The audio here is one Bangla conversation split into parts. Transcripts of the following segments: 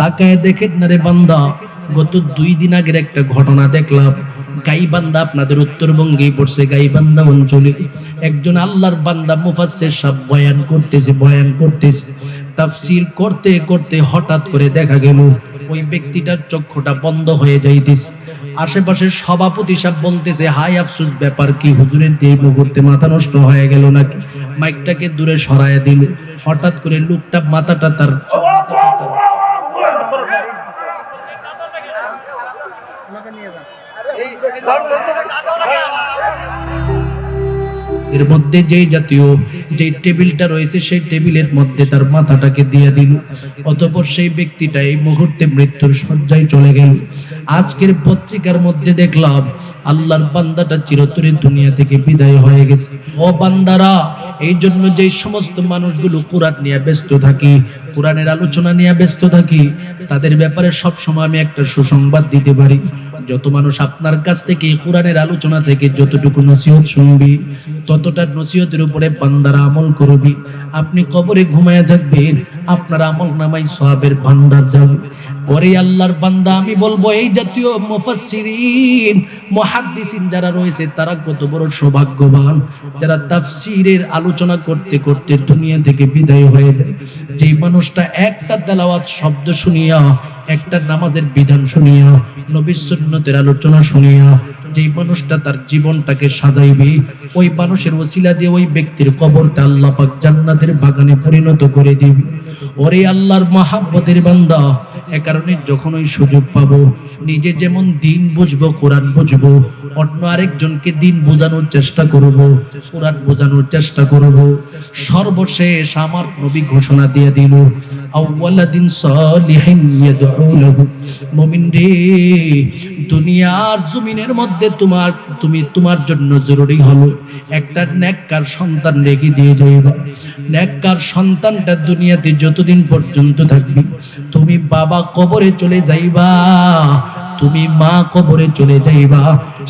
তাকায় দেখেন না রে বান্দা, গত 2 দিন আগের একটা ঘটনা দেখলাম। গাইবান্ধা আপনাদের উত্তরবঙ্গেই পড়ছে, গাইবান্ধা অঞ্চলে একজন আল্লাহর বান্দা মুফাসসির সাহেব বয়ান করতেছে। তাফসীর করতে করতে হঠাৎ করে দেখা গেল ওই ব্যক্তিটার চক্ষুটা বন্ধ হয়ে যাইতেছে। আশেপাশের সভাপতি সাহেব বলতেছে, হাই আফসোস, ব্যাপার কি হুজুরের দিয়ে মুহূর্তে মাথা নষ্ট হয়ে গেল নাকি? মাইকটাকে দূরে সরায় দিল। হঠাৎ করে লোকটা মাথাটা তার এর মধ্যে যে টেবিলটা রয়েছে সেই টেবিলের মধ্যে তার মাথাটাকে দিয়ে দিল। অতঃপর সেই ব্যক্তিটা এই মুহূর্তে মৃত্যুর শয্যায় চলে গেল। আজকের পত্রিকার মধ্যে দেখলাম আল্লাহর বান্দাটা চিরতরে দুনিয়া থেকে বিদায় হয়ে গেছে। ও বান্দারা, এই জন্য যে সমস্ত মানুষগুলো কোরআন নিয়ে ব্যস্ত থাকি, কোরআনের আলোচনা নিয়ে ব্যস্ত থাকি, তাদের ব্যাপারে সব সময় আমি একটা সুসংবাদ দিতে পারি। যত মানুষ আপনার কাছ থেকে কোরআনের আলোচনা থেকে যতটুকু নসিহত শুনবি, ততটা নসিহতের উপরে বান্দারা আমল করবি। আপনি কবরে ঘুমায়া থাকবেন, আপনার আমল নামাই সওয়াবের ভান্ডার যাবে। পরে আল্লাহর বান্দা, আমি বলবো এই জাতীয় মুফাসসিরিন মুহাদ্দিসিন যারা রয়েছে তারা কত বড় সৌভাগ্যবান, যারা তাফসীরের আলোচনা করতে করতে দুনিয়া থেকে বিদায় হয়ে যায়। যেই মানুষটা একটা তেলাওয়াত শব্দ শুনিয়া, একটা নামাজের বিধান শুনিয়া, নবীর সুন্নতের আলোচনা শুনিয়া যেই মানুষটা তার জীবনটাকে সাজাইবে, ওই মানুষের ওসিলা দিয়ে ওই ব্যক্তির কবরটা আল্লাহ পাক জান্নাতের বাগানে পরিণত করে দিবে। ওরে আল্লাহর মহাব্বতের বান্দা, এ কারণে যখন ওই সুযোগ পাবো, নিজে যেমন দিন বুঝবো, কোরআন বুঝবো, অন্য আরেকজনকে দিন বোঝানোর চেষ্টা করব, কোরআন বোঝানোর চেষ্টা করব। সর্বশেষ আমার নবী ঘোষণা দিয়ে দিল, আউয়ালাদিন সালিহিন ইয়াদউ লাহু। মুমিন রে, দুনিয়ার জমিনের মধ্যে তোমার জন্য জরুরি হলো একটা নেককার সন্তান রেখে দিয়ে যাইবা। নেককার সন্তানটা দুনিয়াতে যতদিন পর্যন্ত থাকবে, তুমি বাবা কবরে চলে যাইবা, তুমি মা কবরে চলে যাইবা,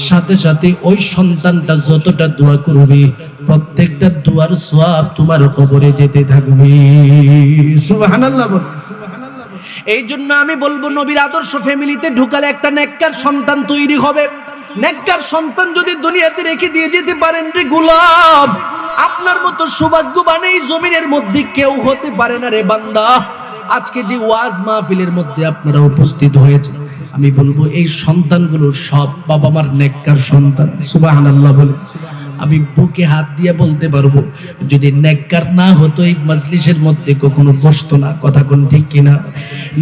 সাথে সাথে ওই সন্তানটা যতটা দোয়া করবে, প্রত্যেকটা দুয়ার সওয়াব তোমার কবরে যেতে থাকবে। সুবহানাল্লাহ বল। এই জন্য আমি বলবো, নবীর আদর্শ ফ্যামিলিতে ঢুকালে একটা নেককার সন্তান তৈরি হবে। নেককার সন্তান যদি দুনিয়াতে রেখে দিয়ে যেতে পারেন রে গোলাম, আপনার মতো সৌভাগ্যবান এই জমিনের মধ্যে কেউ হতে পারে না রে বান্দা। আজকে যে ওয়াজ মাহফিলের মধ্যে আপনারা উপস্থিত হয়েছে, আমি বলবো এই সন্তানগুলো সব বাবা মার নেককার সন্তান। সুবহানাল্লাহ বলে আমি বুকে হাত দিয়ে বলতে পারবো, যদি নেককার না হতো এই মজলিসের মধ্যে কখনো বসতো না। কথা কোন ঠিক কিনা?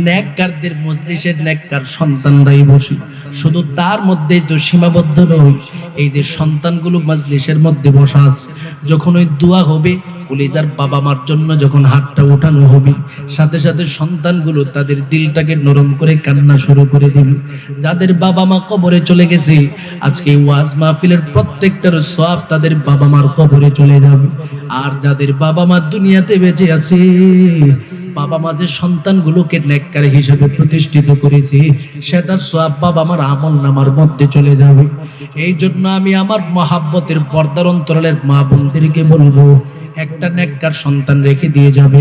নেককারদের মজলিসের নেককার সন্তানরাই বসে। শুধু তার মধ্যেই তো সীমাবদ্ধ নয়, এই যে সন্তানগুলো মজলিসের মধ্যে বসা আছে, যখন ওই দোয়া হবে, কলিজার বাবা মার জন্য যখন হাতটা উঠানো হবে, সাথে সাথে সন্তানগুলো তাদের দিলটাকে নরম করে কান্না শুরু করে দিবে। যাদের বাবা মা কবরে চলে গেছে, আজকে ওয়াজ মাহফিলের প্রত্যেকটার সওয়াব তাদের বাবা মার কবরে চলে যাবে। আর যাদের বাবা মা দুনিয়াতে বেঁচে আছে, বাবা মা যে সন্তানগুলোকে নেককার হিসেবে প্রতিষ্ঠিত করেছে, সেটার সওয়াব বাবা মার আমল নামার মধ্যে চলে যাবে। এই জন্য আমি আমার মহাব্বতের পর্দার অন্তরালের মা বোনদেরকে বলবো, একটা নেককার সন্তান রেখে দিয়ে যাবে,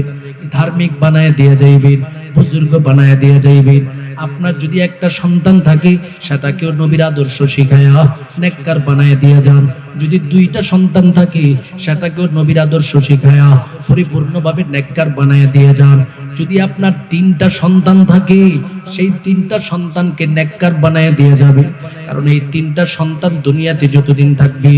ধার্মিক বানায় দিয়ে যাইবেন, বুজুর্গ বানায় দিয়ে যাইবেন। আপনার যদি একটা সন্তান থাকে, সেটাকেও নবীর আদর্শ শিখায়া নেককার বানায় দিয়ে যান। যদি 2টা সন্তান থাকে, সেটাকেও নবীর আদর্শ শিখায়া পরিপূর্ণভাবে নেককার বানায় দিয়ে যান। যদি আপনার 3টা সন্তান থাকে, সেই 3টা সন্তানকে নেককার বানায় দিয়ে যাবে। কারণ এই 3টা সন্তান দুনিয়াতে যতদিন থাকবে,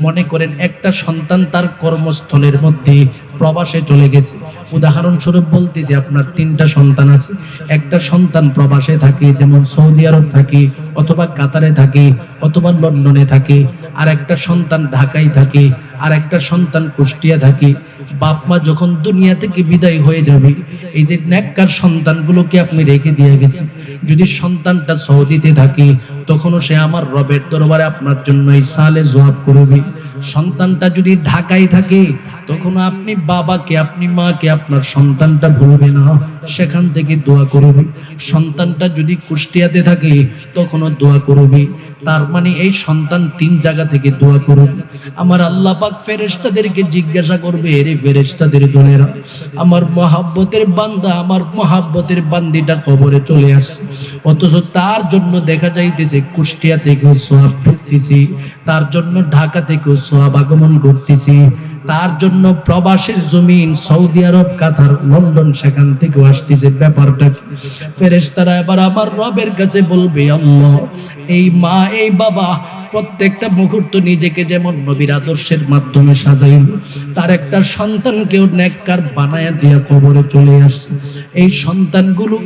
মনে করেন একটা সন্তান তার কর্মস্থলের মধ্যে প্রবাসে চলে গেছে। উদাহরণস্বরূপ বলতেছি, আপনার 3টা সন্তান আছে, একটা সন্তান প্রবাসে থাকে, যেমন সৌদি আরব থাকে, অথবা কাতারে থাকে, অথবা লন্ডনে থাকে, আর একটা সন্তান ঢাকায় থাকে, আর একটা সন্তান কুষ্টিয়া থাকে। বাপ মা যখন দুনিয়া থেকে বিদায় হয়ে যাবে, এই যে নেককার সন্তানগুলোকে আপনি রেখে দিয়ে গেছেন, যদি সন্তানটা সৌদিতে থাকে, তখনও সে আমার রবের দরবারে আপনার জন্য ইসালে জবাব করবে। সন্তানটা যদি ঢাকায় থাকে, তখন আপনি বাবাকে, আপনি মাকে, আপনার সন্তানটা ভুলবে না, সেখান থেকে দোয়া করবে। সন্তানটা যদি কুষ্টিয়াতে থাকে, তখনও দোয়া করবে। তার মানে এই সন্তান 3 জায়গা থেকে দোয়া করুন। আমার আল্লাহ পাক ফেরেশতাদেরকে জিজ্ঞাসা করবে, এরে ফেরেশতাদের দলেরা, আমার মহাব্বতের বান্দা, আমার মহাব্বতের বান্দিটা কবরে চলে আসছে, অথচ তার জন্য দেখা যাইতেছে কুষ্টিয়া থেকেও সওয়াব ঢুকতেছি, তার জন্য ঢাকা থেকেও সওয়াব আগমন করতেছি, তার জন্য প্রবাসের জমিন সৌদি আরব, কাতার, লন্ডন, সেখান থেকে আসতেছে। ব্যাপারটা ফেরেশতারা এবার আমার রবের কাছে বলবে, আল্লাহ, এই মা এই বাবা প্রত্যেকটা মুহূর্ত নিজেকে যেমন নবীর আদর্শের মাধ্যমে সাজাইল, তার একটা সন্তানকেও নেককার বানায়া দিয়া কবরে চলে আসছে। এই সন্তানগুলো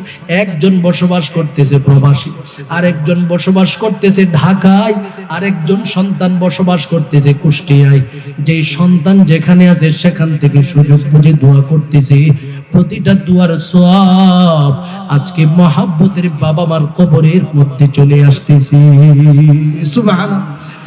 একজন বসবাস করতেছে প্রবাসী, আরেকজন বসবাস করতেছে ঢাকায়, আরেকজন সন্তান বসবাস করতেছে কুষ্টিয়ায়। যেই সন্তান যেখানে আছে সেখান থেকে সুযোগ বুঝে দোয়া করতেছে, প্রতিটা দুয়ার সওয়াব আজকে মহাব্বতের বাবা মার কবরের মধ্যে চলে আসতেছে। সুবহানাল্লাহ।